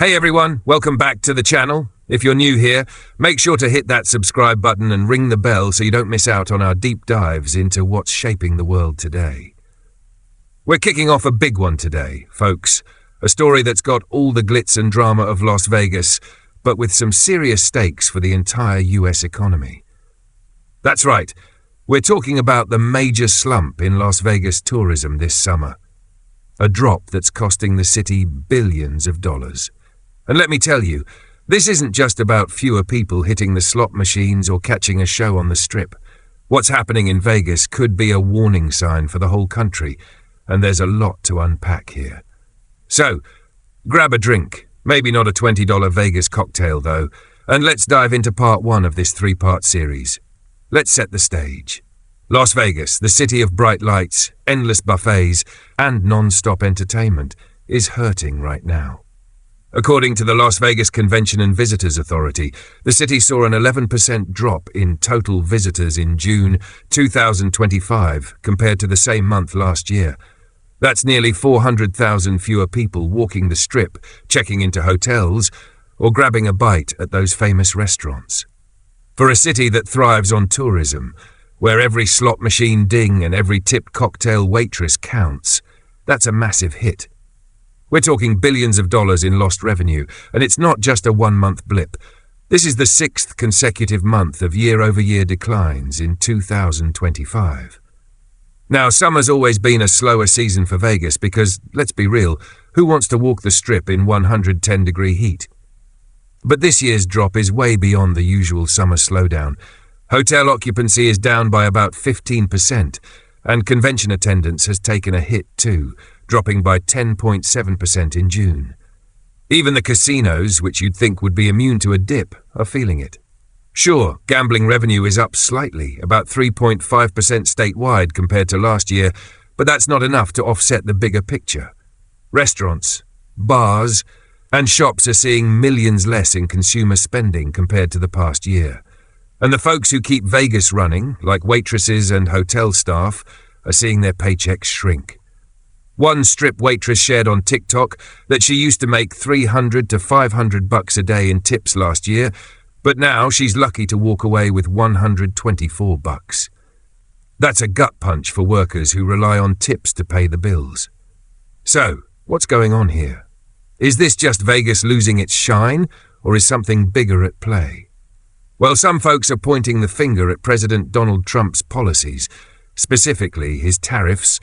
Hey everyone, welcome back to the channel. If you're new here, make sure to hit that subscribe button and ring the bell so you don't miss out on our deep dives into what's shaping the world today. We're kicking off a big one today, folks. A story that's got all the glitz and drama of Las Vegas, but with some serious stakes for the entire US economy. That's right, we're talking about the major slump in Las Vegas tourism this summer. A drop that's costing the city billions of dollars. And let me tell you, this isn't just about fewer people hitting the slot machines or catching a show on the Strip. What's happening in Vegas could be a warning sign for the whole country, and there's a lot to unpack here. So, grab a drink, maybe not a $20 Vegas cocktail though, and let's dive into part one of this three-part series. Let's set the stage. Las Vegas, the city of bright lights, endless buffets, and non-stop entertainment, is hurting right now. According to the Las Vegas Convention and Visitors Authority, the city saw an 11% drop in total visitors in June 2025 compared to the same month last year. That's nearly 400,000 fewer people walking the Strip, checking into hotels, or grabbing a bite at those famous restaurants. For a city that thrives on tourism, where every slot machine ding and every tipped cocktail waitress counts, that's a massive hit. We're talking billions of dollars in lost revenue, and it's not just a one-month blip. This is the sixth consecutive month of year-over-year declines in 2025. Now, summer's always been a slower season for Vegas because, let's be real, who wants to walk the Strip in 110-degree heat? But this year's drop is way beyond the usual summer slowdown. Hotel occupancy is down by about 15%, and convention attendance has taken a hit too, dropping by 10.7% in June. Even the casinos, which you'd think would be immune to a dip, are feeling it. Sure, gambling revenue is up slightly, about 3.5% statewide compared to last year, but that's not enough to offset the bigger picture. Restaurants, bars, and shops are seeing millions less in consumer spending compared to the past year. And the folks who keep Vegas running, like waitresses and hotel staff, are seeing their paychecks shrink. One Strip waitress shared on TikTok that she used to make $300 to $500 a day in tips last year, but now she's lucky to walk away with $124. That's a gut punch for workers who rely on tips to pay the bills. So, what's going on here? Is this just Vegas losing its shine, or is something bigger at play? Well, some folks are pointing the finger at President Donald Trump's policies, specifically his tariffs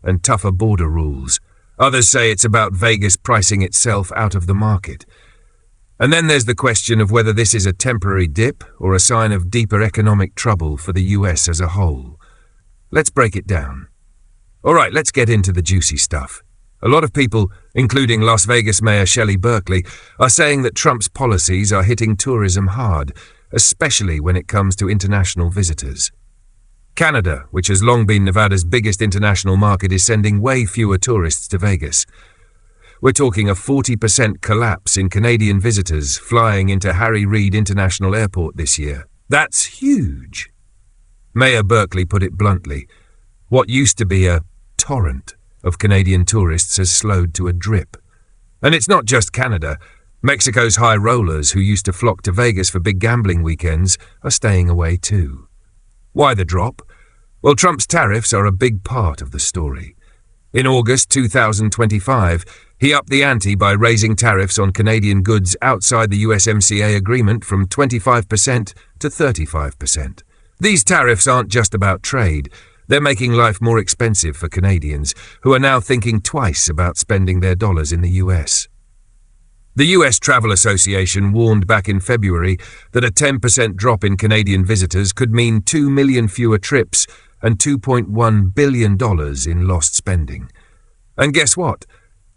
and tougher border rules. Others say it's about Vegas pricing itself out of the market. And then there's the question of whether this is a temporary dip or a sign of deeper economic trouble for the US as a whole. Let's break it down. All right, let's get into the juicy stuff. A lot of people, including Las Vegas Mayor Shelley Berkeley, are saying that Trump's policies are hitting tourism hard, especially when it comes to international visitors. Canada, which has long been Nevada's biggest international market, is sending way fewer tourists to Vegas. We're talking a 40% collapse in Canadian visitors flying into Harry Reid International Airport this year. That's huge. Mayor Berkeley put it bluntly. What used to be a torrent of Canadian tourists has slowed to a drip. And it's not just Canada. Mexico's high rollers who used to flock to Vegas for big gambling weekends are staying away too. Why the drop? Well, Trump's tariffs are a big part of the story. In August 2025, he upped the ante by raising tariffs on Canadian goods outside the USMCA agreement from 25% to 35%. These tariffs aren't just about trade. They're making life more expensive for Canadians, who are now thinking twice about spending their dollars in the US. The US Travel Association warned back in February that a 10% drop in Canadian visitors could mean 2 million fewer trips and $2.1 billion in lost spending. And guess what?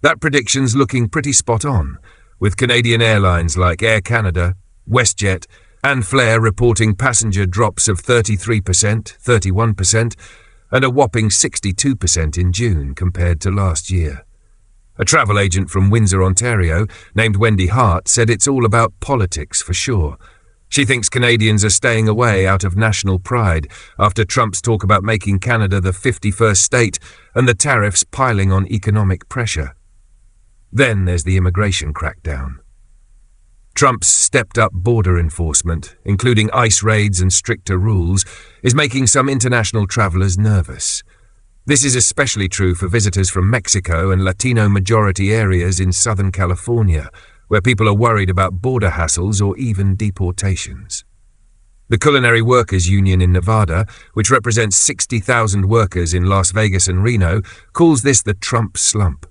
That prediction's looking pretty spot on, with Canadian airlines like Air Canada, WestJet, and Flair reporting passenger drops of 33%, 31%, and a whopping 62% in June compared to last year. A travel agent from Windsor, Ontario, named Wendy Hart, said it's all about politics for sure. She thinks Canadians are staying away out of national pride after Trump's talk about making Canada the 51st state and the tariffs piling on economic pressure. Then there's the immigration crackdown. Trump's stepped-up border enforcement, including ICE raids and stricter rules, is making some international travelers nervous. This is especially true for visitors from Mexico and Latino-majority areas in Southern California, where people are worried about border hassles or even deportations. The Culinary Workers Union in Nevada, which represents 60,000 workers in Las Vegas and Reno, calls this the Trump slump.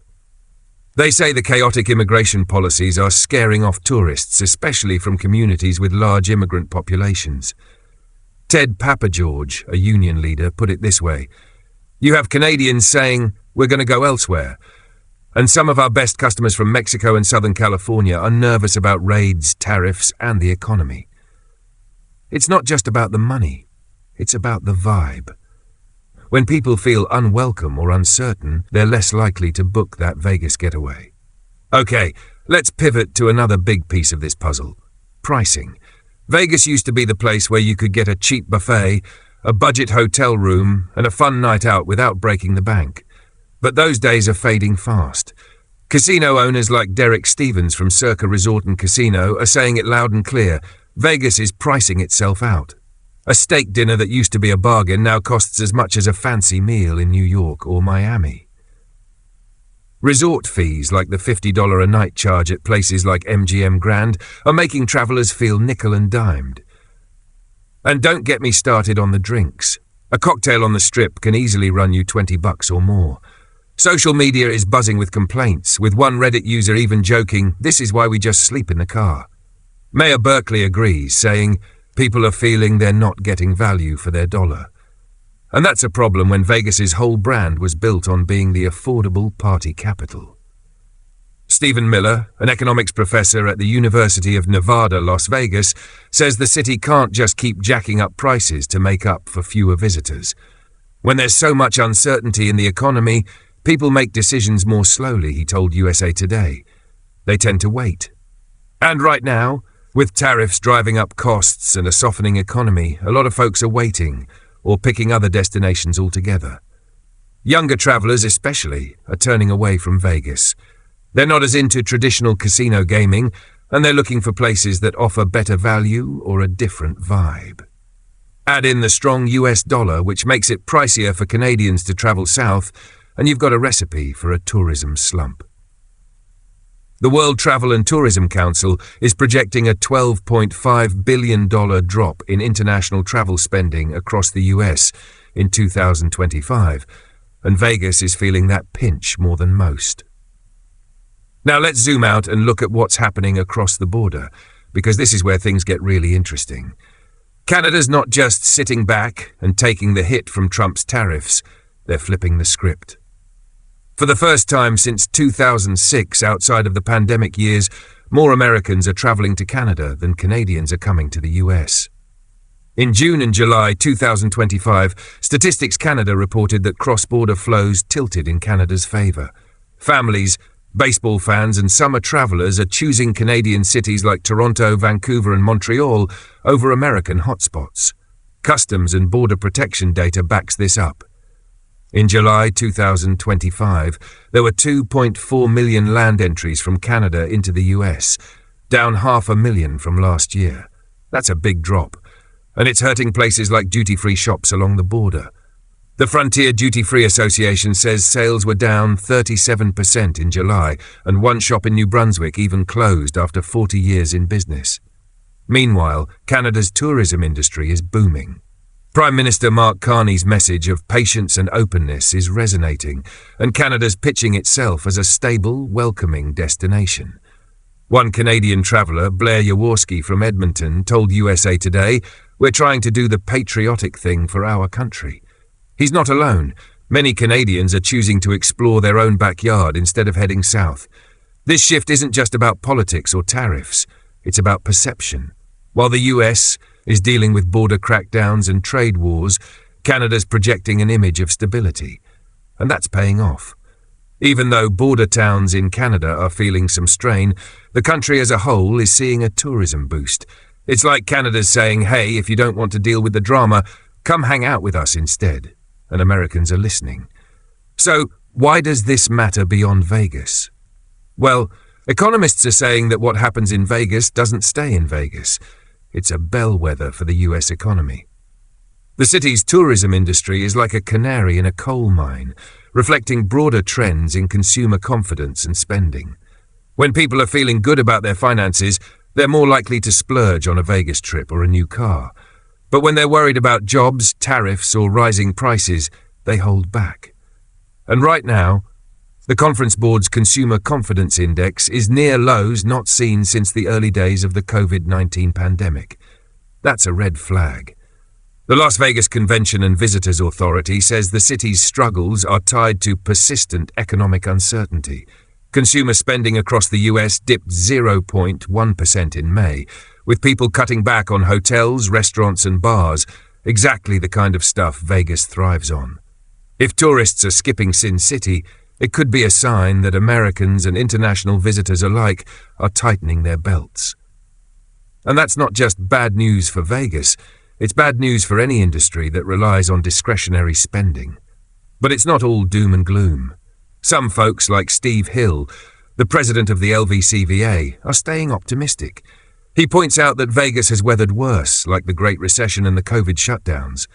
They say the chaotic immigration policies are scaring off tourists, especially from communities with large immigrant populations. Ted Papageorge, a union leader, put it this way: "You have Canadians saying, 'We're going to go elsewhere.' And some of our best customers from Mexico and Southern California are nervous about raids, tariffs, and the economy." It's not just about the money, it's about the vibe. When people feel unwelcome or uncertain, they're less likely to book that Vegas getaway. Okay, let's pivot to another big piece of this puzzle: pricing. Vegas used to be the place where you could get a cheap buffet, a budget hotel room, and a fun night out without breaking the bank. But those days are fading fast. Casino owners like Derek Stevens from Circa Resort and Casino are saying it loud and clear: Vegas is pricing itself out. A steak dinner that used to be a bargain now costs as much as a fancy meal in New York or Miami. Resort fees, like the $50 a night charge at places like MGM Grand, are making travelers feel nickel and dimed. And don't get me started on the drinks. A cocktail on the Strip can easily run you $20 or more. Social media is buzzing with complaints, with one Reddit user even joking, "This is why we just sleep in the car." Mayor Berkeley agrees, saying, "People are feeling they're not getting value for their dollar." And that's a problem when Vegas's whole brand was built on being the affordable party capital. Stephen Miller, an economics professor at the University of Nevada, Las Vegas, says the city can't just keep jacking up prices to make up for fewer visitors. When there's so much uncertainty in the economy, people make decisions more slowly, he told USA Today. They tend to wait. And right now, with tariffs driving up costs and a softening economy, a lot of folks are waiting or picking other destinations altogether. Younger travelers especially are turning away from Vegas. They're not as into traditional casino gaming, and they're looking for places that offer better value or a different vibe. Add in the strong US dollar, which makes it pricier for Canadians to travel south, and you've got a recipe for a tourism slump. The World Travel and Tourism Council is projecting a $12.5 billion drop in international travel spending across the US in 2025, and Vegas is feeling that pinch more than most. Now let's zoom out and look at what's happening across the border, because this is where things get really interesting. Canada's not just sitting back and taking the hit from Trump's tariffs, they're flipping the script. For the first time since 2006, outside of the pandemic years, more Americans are traveling to Canada than Canadians are coming to the US. In June and July 2025, Statistics Canada reported that cross-border flows tilted in Canada's favor. Families, baseball fans and summer travelers are choosing Canadian cities like Toronto, Vancouver and Montreal over American hotspots. Customs and border protection data backs this up. In July 2025, there were 2.4 million land entries from Canada into the US, down 500,000 from last year. That's a big drop, and it's hurting places like duty-free shops along the border. The Frontier Duty Free Association says sales were down 37% in July, and one shop in New Brunswick even closed after 40 years in business. Meanwhile, Canada's tourism industry is booming. Prime Minister Mark Carney's message of patience and openness is resonating, and Canada's pitching itself as a stable, welcoming destination. One Canadian traveller, Blair Jaworski from Edmonton, told USA Today, "We're trying to do the patriotic thing for our country." He's not alone. Many Canadians are choosing to explore their own backyard instead of heading south. This shift isn't just about politics or tariffs, it's about perception. While the US is dealing with border crackdowns and trade wars, Canada's projecting an image of stability. And that's paying off. Even though border towns in Canada are feeling some strain, the country as a whole is seeing a tourism boost. It's like Canada's saying, "Hey, if you don't want to deal with the drama, come hang out with us instead." And Americans are listening. So, why does this matter beyond Vegas? Well, Economists are saying that what happens in Vegas doesn't stay in Vegas. It's a bellwether for the US economy. The city's tourism industry is like a canary in a coal mine, reflecting broader trends in consumer confidence and spending. When people are feeling good about their finances, they're more likely to splurge on a Vegas trip or a new car. But when they're worried about jobs, tariffs, or rising prices, they hold back. And right now, the Conference Board's Consumer Confidence Index is near lows not seen since the early days of the COVID-19 pandemic. That's a red flag. The Las Vegas Convention and Visitors Authority says the city's struggles are tied to persistent economic uncertainty. Consumer spending across the US dipped 0.1% in May, with people cutting back on hotels, restaurants, and bars, exactly the kind of stuff Vegas thrives on. If tourists are skipping Sin City, it could be a sign that Americans and international visitors alike are tightening their belts. And that's not just bad news for Vegas, it's bad news for any industry that relies on discretionary spending. But it's not all doom and gloom. Some folks, like Steve Hill, the president of the LVCVA, are staying optimistic. He points out that Vegas has weathered worse, like the Great Recession and the COVID shutdowns.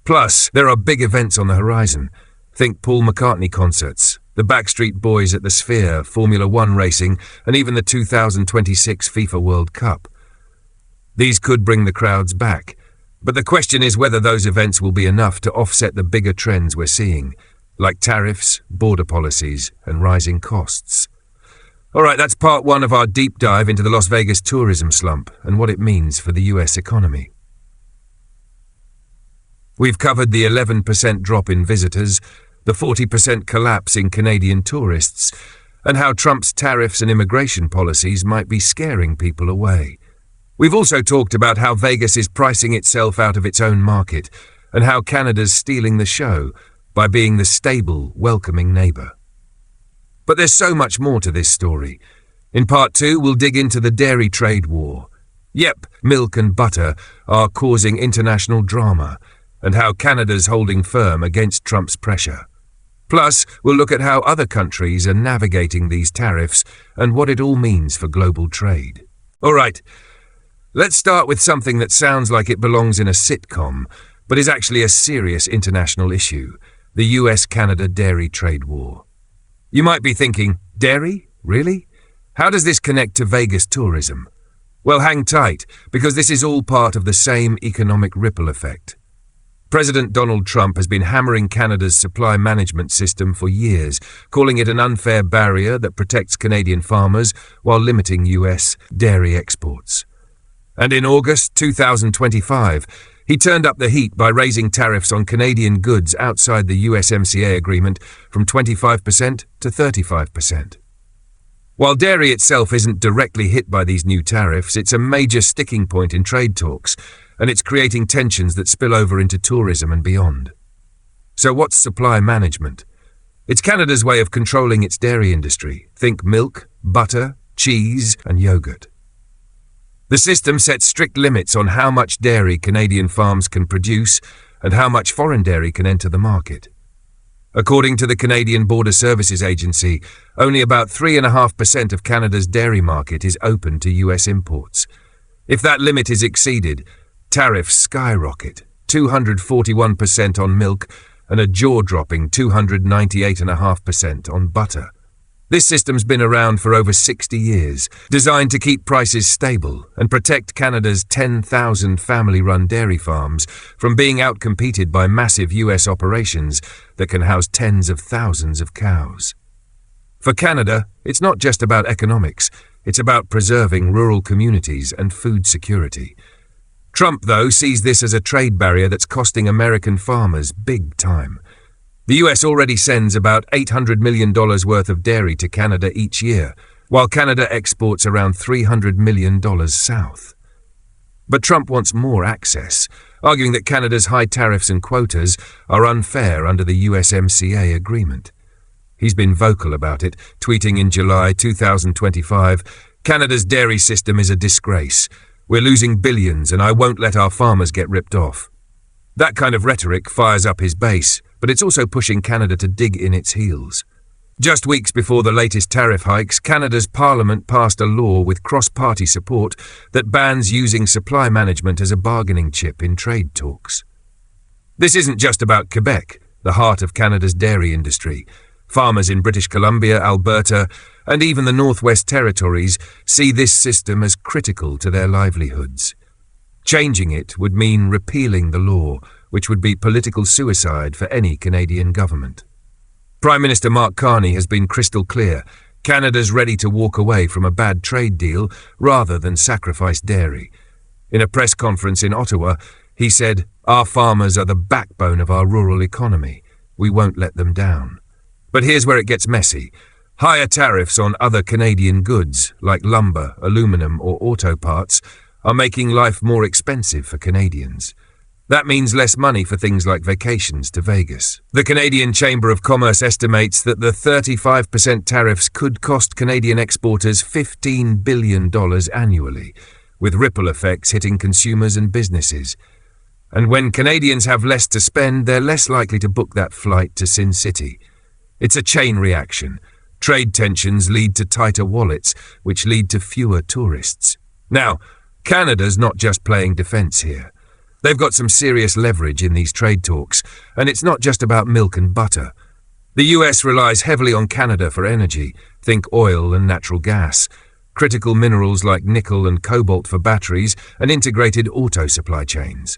Plus, there are big events on the horizon. Think Paul McCartney concerts, the Backstreet Boys at the Sphere, Formula One racing, and even the 2026 FIFA World Cup. These could bring the crowds back, but the question is whether those events will be enough to offset the bigger trends we're seeing, like tariffs, border policies, and rising costs. All right, that's part one of our deep dive into the Las Vegas tourism slump and what it means for the US economy. We've covered the 11% drop in visitors, the 40% collapse in Canadian tourists, and how Trump's tariffs and immigration policies might be scaring people away. We've also talked about how Vegas is pricing itself out of its own market and how Canada's stealing the show by being the stable, welcoming neighbour. But there's so much more to this story. In part two, we'll dig into the dairy trade war. Yep, milk and butter are causing international drama, and how Canada's holding firm against Trump's pressure. Plus, we'll look at how other countries are navigating these tariffs and what it all means for global trade. All right, let's start with something that sounds like it belongs in a sitcom, but is actually a serious international issue: the US-Canada dairy trade war. You might be thinking, dairy? Really? How does this connect to Vegas tourism? Well, hang tight, because this is all part of the same economic ripple effect. President Donald Trump has been hammering Canada's supply management system for years, calling it an unfair barrier that protects Canadian farmers while limiting US dairy exports. And in August 2025, he turned up the heat by raising tariffs on Canadian goods outside the USMCA agreement from 25% to 35%. While dairy itself isn't directly hit by these new tariffs, it's a major sticking point in trade talks, and it's creating tensions that spill over into tourism and beyond. So what's supply management? It's Canada's way of controlling its dairy industry. Think milk, butter, cheese, and yogurt. The system sets strict limits on how much dairy Canadian farms can produce and how much foreign dairy can enter the market. According to the Canadian Border Services Agency, only about 3.5% of Canada's dairy market is open to US imports. If that limit is exceeded, tariffs skyrocket, 241% on milk and a jaw-dropping 298.5% on butter. This system's been around for over 60 years, designed to keep prices stable and protect Canada's 10,000 family-run dairy farms from being outcompeted by massive US operations that can house tens of thousands of cows. For Canada, it's not just about economics, it's about preserving rural communities and food security. Trump, though, sees this as a trade barrier that's costing American farmers big time. The US already sends about $800 million worth of dairy to Canada each year, while Canada exports around $300 million south. But Trump wants more access, arguing that Canada's high tariffs and quotas are unfair under the USMCA agreement. He's been vocal about it, tweeting in July 2025, "Canada's dairy system is a disgrace. We're losing billions and I won't let our farmers get ripped off." That kind of rhetoric fires up his base, but it's also pushing Canada to dig in its heels. Just weeks before the latest tariff hikes, Canada's Parliament passed a law with cross-party support that bans using supply management as a bargaining chip in trade talks. This isn't just about Quebec, the heart of Canada's dairy industry. Farmers in British Columbia, Alberta, and even the Northwest Territories see this system as critical to their livelihoods. Changing it would mean repealing the law, which would be political suicide for any Canadian government. Prime Minister Mark Carney has been crystal clear. Canada's ready to walk away from a bad trade deal rather than sacrifice dairy. In a press conference in Ottawa, he said, "Our farmers are the backbone of our rural economy. We won't let them down." But here's where it gets messy. Higher tariffs on other Canadian goods, like lumber, aluminum or auto parts, are making life more expensive for Canadians. That means less money for things like vacations to Vegas. The Canadian Chamber of Commerce estimates that the 35% tariffs could cost Canadian exporters $15 billion annually, with ripple effects hitting consumers and businesses. And when Canadians have less to spend, they're less likely to book that flight to Sin City. It's a chain reaction. Trade tensions lead to tighter wallets, which lead to fewer tourists. Now, Canada's not just playing defense here. They've got some serious leverage in these trade talks, and it's not just about milk and butter. The US relies heavily on Canada for energy, think oil and natural gas, critical minerals like nickel and cobalt for batteries, and integrated auto supply chains.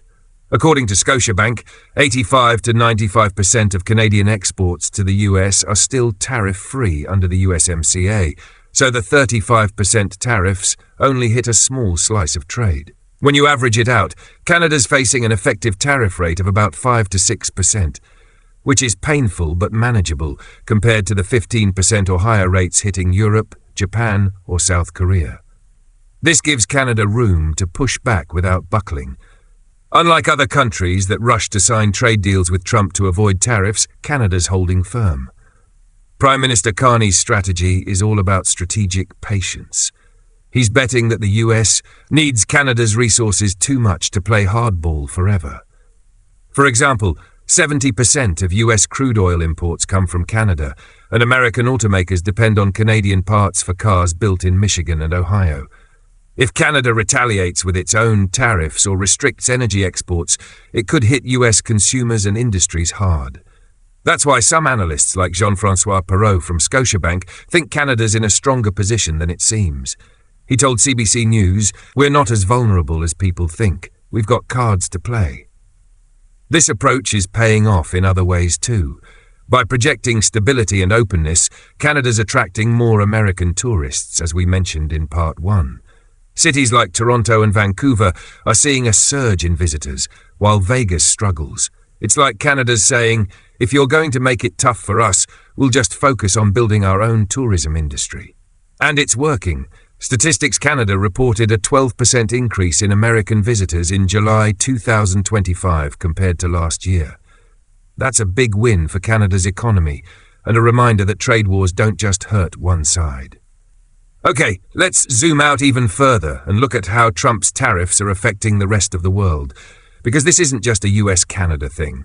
According to Scotiabank, 85 to 95% of Canadian exports to the US are still tariff-free under the USMCA, so the 35% tariffs only hit a small slice of trade. When you average it out, Canada's facing an effective tariff rate of about 5 to 6%, which is painful but manageable compared to the 15% or higher rates hitting Europe, Japan, or South Korea. This gives Canada room to push back without buckling. Unlike other countries that rush to sign trade deals with Trump to avoid tariffs, Canada's holding firm. Prime Minister Carney's strategy is all about strategic patience. He's betting that the US needs Canada's resources too much to play hardball forever. For example, 70% of US crude oil imports come from Canada, and American automakers depend on Canadian parts for cars built in Michigan and Ohio. If Canada retaliates with its own tariffs or restricts energy exports, it could hit US consumers and industries hard. That's why some analysts like Jean-François Perrault from Scotiabank think Canada's in a stronger position than it seems. He told CBC News, "We're not as vulnerable as people think. We've got cards to play." This approach is paying off in other ways too. By projecting stability and openness, Canada's attracting more American tourists, as we mentioned in Part 1. Cities like Toronto and Vancouver are seeing a surge in visitors, while Vegas struggles. It's like Canada's saying, if you're going to make it tough for us, we'll just focus on building our own tourism industry. And it's working. Statistics Canada reported a 12% increase in American visitors in July 2025 compared to last year. That's a big win for Canada's economy, and a reminder that trade wars don't just hurt one side. Okay, let's zoom out even further and look at how Trump's tariffs are affecting the rest of the world, because this isn't just a US-Canada thing.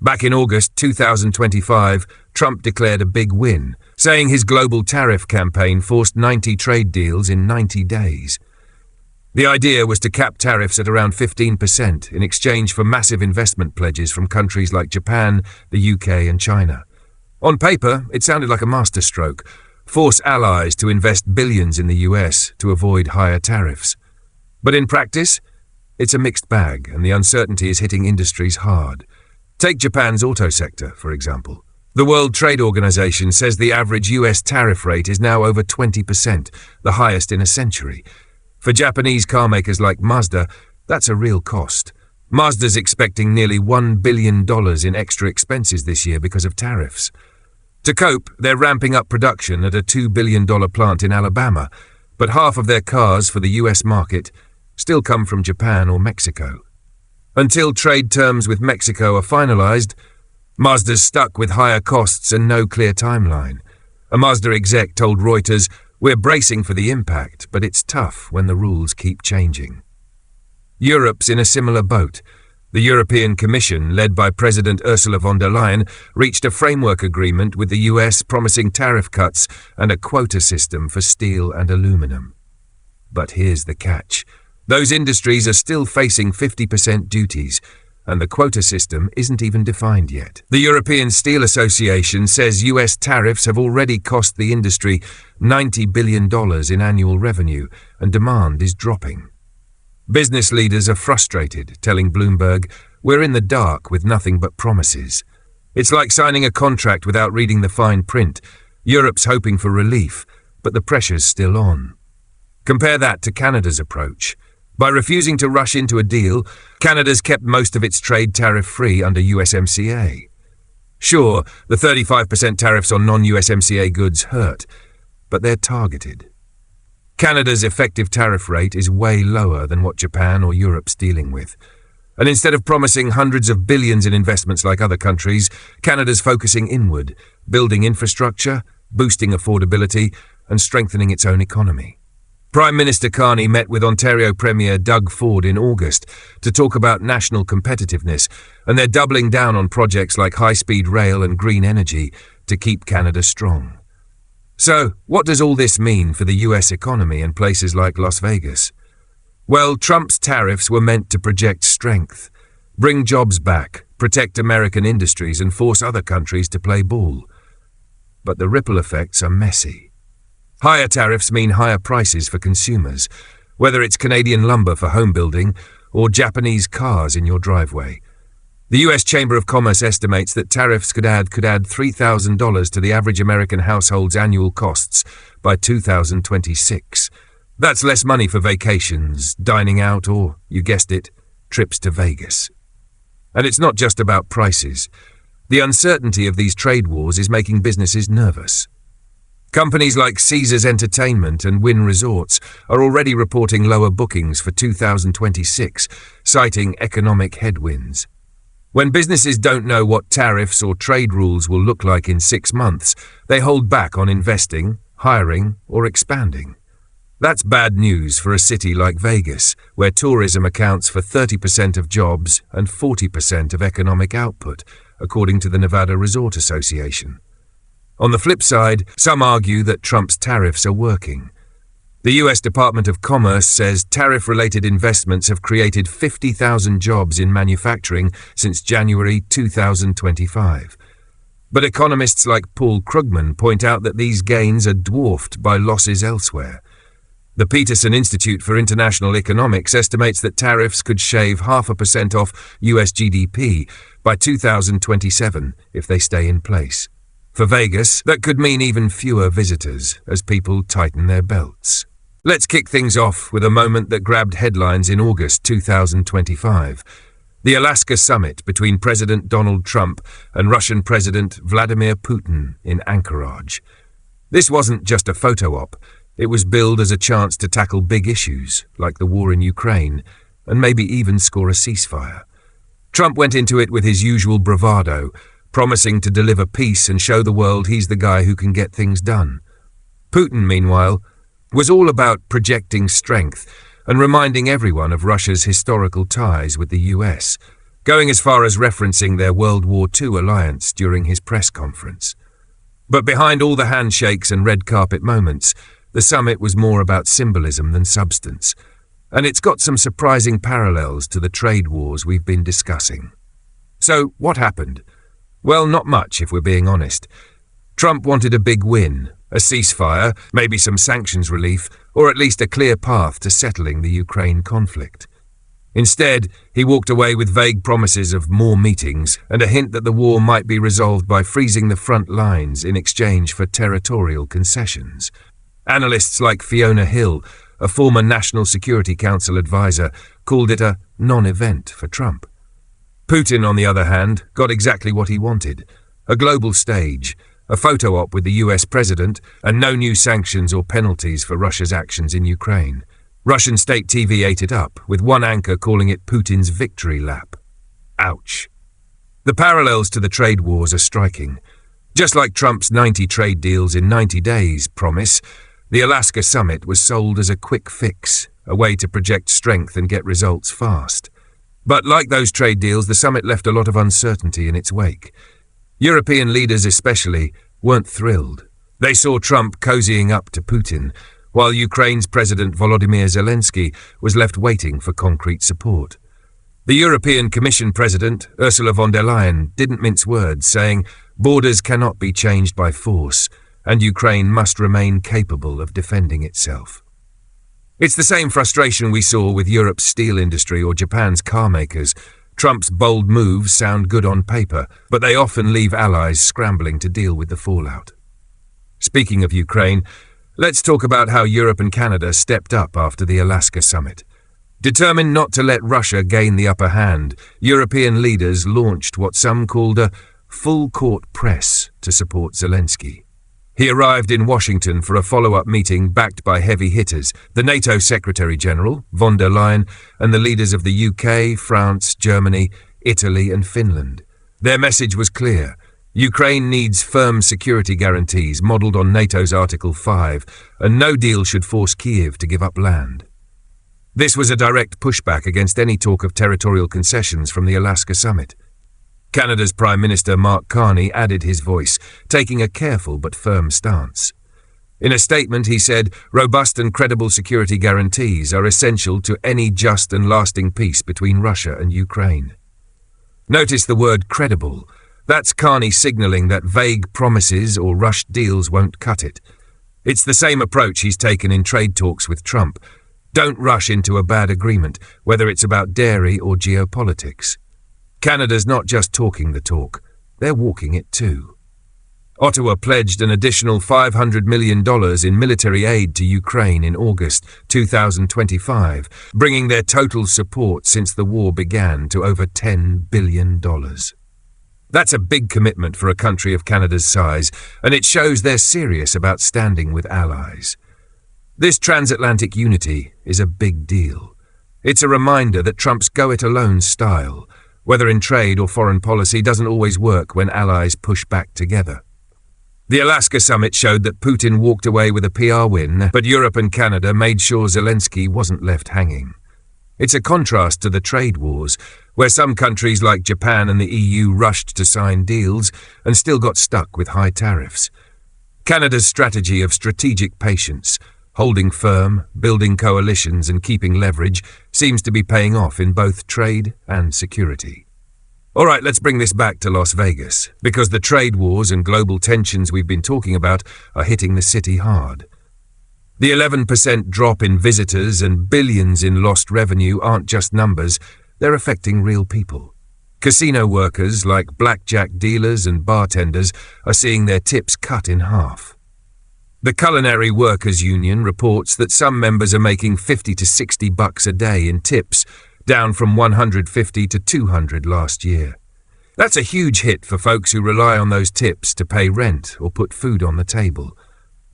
Back in August 2025, Trump declared a big win, saying his global tariff campaign forced 90 trade deals in 90 days. The idea was to cap tariffs at around 15% in exchange for massive investment pledges from countries like Japan, the UK and China. On paper, it sounded like a masterstroke. Force allies to invest billions in the US to avoid higher tariffs. But in practice, it's a mixed bag, and the uncertainty is hitting industries hard. Take Japan's auto sector, for example. The World Trade Organization says the average US tariff rate is now over 20%, the highest in a century. For Japanese carmakers like Mazda, that's a real cost. Mazda's expecting nearly $1 billion in extra expenses this year because of tariffs. To cope, they're ramping up production at a $2 billion plant in Alabama, but half of their cars for the US market still come from Japan or Mexico. Until trade terms with Mexico are finalized, Mazda's stuck with higher costs and no clear timeline. A Mazda exec told Reuters, "We're bracing for the impact, but it's tough when the rules keep changing." Europe's in a similar boat. The European Commission, led by President Ursula von der Leyen, reached a framework agreement with the US promising tariff cuts and a quota system for steel and aluminum. But here's the catch. Those industries are still facing 50% duties, and the quota system isn't even defined yet. The European Steel Association says US tariffs have already cost the industry $90 billion in annual revenue, and demand is dropping. Business leaders are frustrated, telling Bloomberg, "We're in the dark with nothing but promises." It's like signing a contract without reading the fine print. Europe's hoping for relief, but the pressure's still on. Compare that to Canada's approach. By refusing to rush into a deal, Canada's kept most of its trade tariff-free under USMCA. Sure, the 35% tariffs on non-USMCA goods hurt, but they're targeted. Canada's effective tariff rate is way lower than what Japan or Europe's dealing with. And instead of promising hundreds of billions in investments like other countries, Canada's focusing inward, building infrastructure, boosting affordability, and strengthening its own economy. Prime Minister Carney met with Ontario Premier Doug Ford in August to talk about national competitiveness, and they're doubling down on projects like high-speed rail and green energy to keep Canada strong. So, what does all this mean for the US economy and places like Las Vegas? Well, Trump's tariffs were meant to project strength, bring jobs back, protect American industries, and force other countries to play ball. But the ripple effects are messy. Higher tariffs mean higher prices for consumers, whether it's Canadian lumber for home building or Japanese cars in your driveway. The US Chamber of Commerce estimates that tariffs could add $3,000 to the average American household's annual costs by 2026. That's less money for vacations, dining out, or, you guessed it, trips to Vegas. And it's not just about prices. The uncertainty of these trade wars is making businesses nervous. Companies like Caesars Entertainment and Wynn Resorts are already reporting lower bookings for 2026, citing economic headwinds. When businesses don't know what tariffs or trade rules will look like in 6 months, they hold back on investing, hiring, or expanding. That's bad news for a city like Vegas, where tourism accounts for 30% of jobs and 40% of economic output, according to the Nevada Resort Association. On the flip side, some argue that Trump's tariffs are working. The US Department of Commerce says tariff-related investments have created 50,000 jobs in manufacturing since January 2025. But economists like Paul Krugman point out that these gains are dwarfed by losses elsewhere. The Peterson Institute for International Economics estimates that tariffs could shave 0.5% off US GDP by 2027 if they stay in place. For Vegas, that could mean even fewer visitors as people tighten their belts. Let's kick things off with a moment that grabbed headlines in August 2025. The Alaska summit between President Donald Trump and Russian President Vladimir Putin in Anchorage. This wasn't just a photo op. It was billed as a chance to tackle big issues, like the war in Ukraine, and maybe even score a ceasefire. Trump went into it with his usual bravado, promising to deliver peace and show the world he's the guy who can get things done. Putin, meanwhile, was all about projecting strength and reminding everyone of Russia's historical ties with the US, going as far as referencing their World War II alliance during his press conference. But behind all the handshakes and red carpet moments, the summit was more about symbolism than substance, and it's got some surprising parallels to the trade wars we've been discussing. So, what happened? Well, not much, if we're being honest. Trump wanted a big win, a ceasefire, maybe some sanctions relief, or at least a clear path to settling the Ukraine conflict. Instead, he walked away with vague promises of more meetings and a hint that the war might be resolved by freezing the front lines in exchange for territorial concessions. Analysts like Fiona Hill, a former National Security Council advisor, called it a non-event for Trump. Putin, on the other hand, got exactly what he wanted: a global stage, a photo op with the US president, and no new sanctions or penalties for Russia's actions in Ukraine. Russian state TV ate it up, with one anchor calling it Putin's victory lap. Ouch. The parallels to the trade wars are striking. Just like Trump's 90 trade deals in 90 days promise, the Alaska summit was sold as a quick fix, a way to project strength and get results fast. But like those trade deals, the summit left a lot of uncertainty in its wake. European leaders especially weren't thrilled. They saw Trump cozying up to Putin, while Ukraine's President Volodymyr Zelensky was left waiting for concrete support. The European Commission President, Ursula von der Leyen, didn't mince words, saying borders cannot be changed by force, and Ukraine must remain capable of defending itself. It's the same frustration we saw with Europe's steel industry or Japan's car makers. Trump's bold moves sound good on paper, but they often leave allies scrambling to deal with the fallout. Speaking of Ukraine, let's talk about how Europe and Canada stepped up after the Alaska summit. Determined not to let Russia gain the upper hand, European leaders launched what some called a full-court press to support Zelensky. He arrived in Washington for a follow-up meeting backed by heavy hitters, the NATO Secretary-General, von der Leyen, and the leaders of the UK, France, Germany, Italy and Finland. Their message was clear. Ukraine needs firm security guarantees modelled on NATO's Article 5, and no deal should force Kyiv to give up land. This was a direct pushback against any talk of territorial concessions from the Alaska summit. Canada's Prime Minister Mark Carney added his voice, taking a careful but firm stance. In a statement, he said, robust and credible security guarantees are essential to any just and lasting peace between Russia and Ukraine. Notice the word credible. That's Carney signalling that vague promises or rushed deals won't cut it. It's the same approach he's taken in trade talks with Trump. Don't rush into a bad agreement, whether it's about dairy or geopolitics. Canada's not just talking the talk, they're walking it too. Ottawa pledged an additional $500 million in military aid to Ukraine in August 2025, bringing their total support since the war began to over $10 billion. That's a big commitment for a country of Canada's size, and it shows they're serious about standing with allies. This transatlantic unity is a big deal. It's a reminder that Trump's go-it-alone style, whether in trade or foreign policy, doesn't always work when allies push back together. The Alaska summit showed that Putin walked away with a PR win, but Europe and Canada made sure Zelensky wasn't left hanging. It's a contrast to the trade wars, where some countries like Japan and the EU rushed to sign deals and still got stuck with high tariffs. Canada's strategy of strategic patience, holding firm, building coalitions and keeping leverage, seems to be paying off in both trade and security. All right, let's bring this back to Las Vegas, because the trade wars and global tensions we've been talking about are hitting the city hard. The 11% drop in visitors and billions in lost revenue aren't just numbers, they're affecting real people. Casino workers, like blackjack dealers and bartenders, are seeing their tips cut in half. The Culinary Workers Union reports that some members are making $50 to $60 a day in tips, down from $150 to $200 last year. That's a huge hit for folks who rely on those tips to pay rent or put food on the table.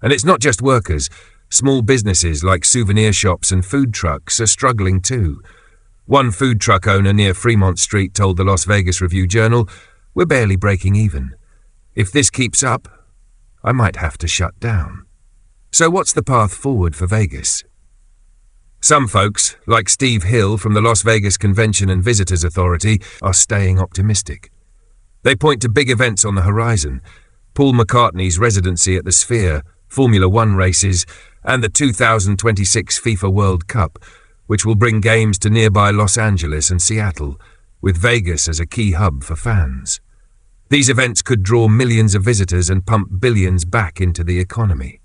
And it's not just workers. Small businesses like souvenir shops and food trucks are struggling too. One food truck owner near Fremont Street told the Las Vegas Review-Journal, "We're barely breaking even. If this keeps up, I might have to shut down." So what's the path forward for Vegas? Some folks, like Steve Hill from the Las Vegas Convention and Visitors Authority, are staying optimistic. They point to big events on the horizon: Paul McCartney's residency at the Sphere, Formula One races, and the 2026 FIFA World Cup, which will bring games to nearby Los Angeles and Seattle, with Vegas as a key hub for fans. These events could draw millions of visitors and pump billions back into the economy.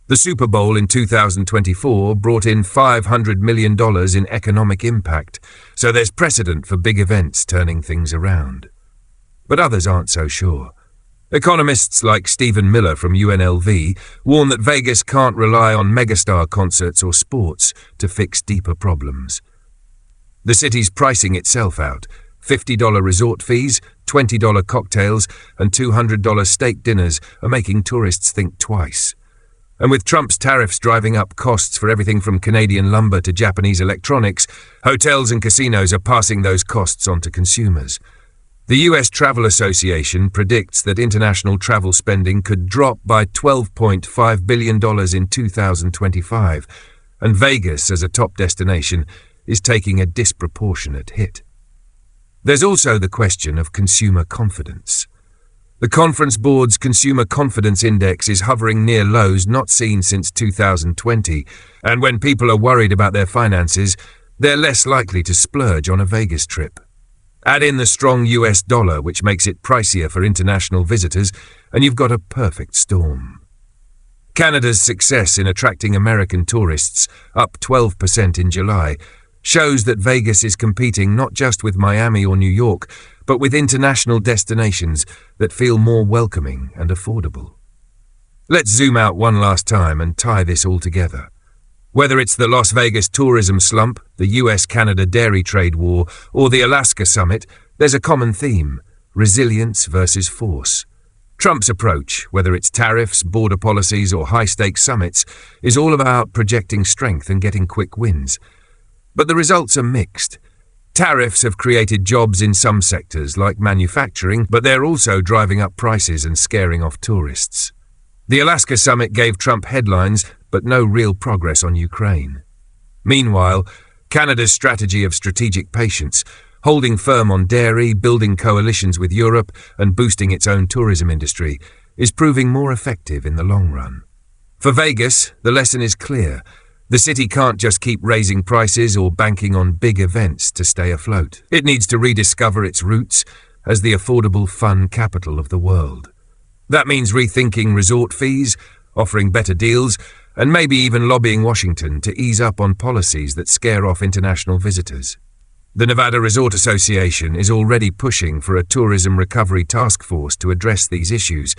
The Super Bowl in 2024 brought in $500 million in economic impact, so there's precedent for big events turning things around. But others aren't so sure. Economists like Stephen Miller from UNLV warn that Vegas can't rely on megastar concerts or sports to fix deeper problems. The city's pricing itself out: $50 resort fees, $20 cocktails, and $200 steak dinners are making tourists think twice. And with Trump's tariffs driving up costs for everything from Canadian lumber to Japanese electronics, hotels and casinos are passing those costs on to consumers. The US Travel Association predicts that international travel spending could drop by $12.5 billion in 2025, and Vegas, as a top destination, is taking a disproportionate hit. There's also the question of consumer confidence. The Conference Board's Consumer Confidence Index is hovering near lows not seen since 2020, and when people are worried about their finances, they're less likely to splurge on a Vegas trip. Add in the strong US dollar, which makes it pricier for international visitors, and you've got a perfect storm. Canada's success in attracting American tourists, up 12% in July, shows that Vegas is competing not just with Miami or New York, but with international destinations that feel more welcoming and affordable. Let's zoom out one last time and tie this all together. Whether it's the Las Vegas tourism slump, the US-Canada dairy trade war, or the Alaska summit, there's a common theme: resilience versus force. Trump's approach, whether it's tariffs, border policies, or high-stakes summits, is all about projecting strength and getting quick wins. But the results are mixed. Tariffs have created jobs in some sectors, like manufacturing, but they're also driving up prices and scaring off tourists. The Alaska summit gave Trump headlines, but no real progress on Ukraine. Meanwhile, Canada's strategy of strategic patience, holding firm on dairy, building coalitions with Europe, and boosting its own tourism industry, is proving more effective in the long run. For Vegas, the lesson is clear. The city can't just keep raising prices or banking on big events to stay afloat. It needs to rediscover its roots as the affordable, fun capital of the world. That means rethinking resort fees, offering better deals, and maybe even lobbying Washington to ease up on policies that scare off international visitors. The Nevada Resort Association is already pushing for a tourism recovery task force to address these issues,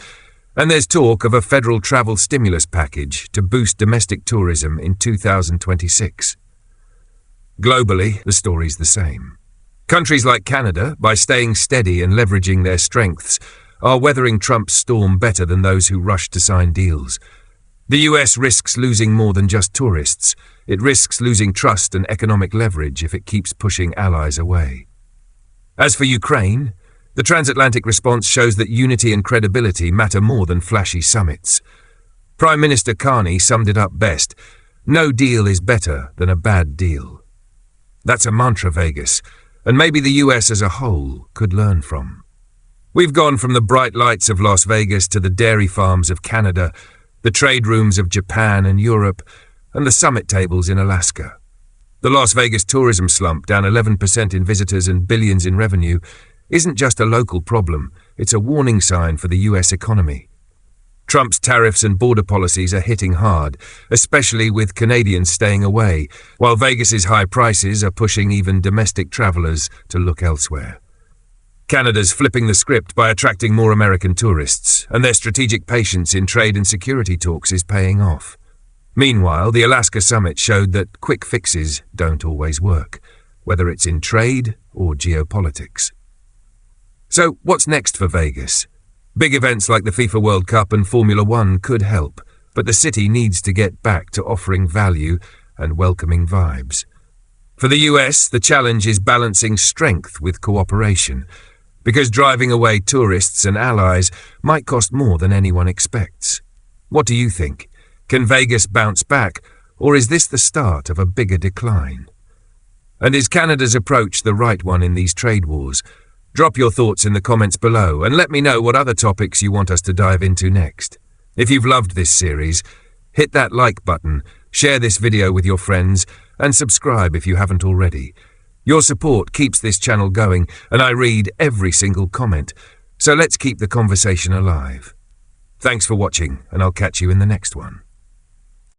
and there's talk of a federal travel stimulus package to boost domestic tourism in 2026. Globally, the story's the same. Countries like Canada, by staying steady and leveraging their strengths, are weathering Trump's storm better than those who rush to sign deals. The US risks losing more than just tourists. It risks losing trust and economic leverage if it keeps pushing allies away. As for Ukraine, the transatlantic response shows that unity and credibility matter more than flashy summits. Prime Minister Carney summed it up best: no deal is better than a bad deal. That's a mantra, Vegas, and maybe the US as a whole could learn from. We've gone from the bright lights of Las Vegas to the dairy farms of Canada, the trade rooms of Japan and Europe, and the summit tables in Alaska. The Las Vegas tourism slump, down 11% in visitors and billions in revenue, isn't just a local problem, it's a warning sign for the US economy. Trump's tariffs and border policies are hitting hard, especially with Canadians staying away, while Vegas's high prices are pushing even domestic travelers to look elsewhere. Canada's flipping the script by attracting more American tourists, and their strategic patience in trade and security talks is paying off. Meanwhile, the Alaska summit showed that quick fixes don't always work, whether it's in trade or geopolitics. So, what's next for Vegas? Big events like the FIFA World Cup and Formula One could help, but the city needs to get back to offering value and welcoming vibes. For the US, the challenge is balancing strength with cooperation, because driving away tourists and allies might cost more than anyone expects. What do you think? Can Vegas bounce back, or is this the start of a bigger decline? And is Canada's approach the right one in these trade wars? Drop your thoughts in the comments below and let me know what other topics you want us to dive into next. If you've loved this series, hit that like button, share this video with your friends, and subscribe if you haven't already. Your support keeps this channel going, and I read every single comment, so let's keep the conversation alive. Thanks for watching, and I'll catch you in the next one.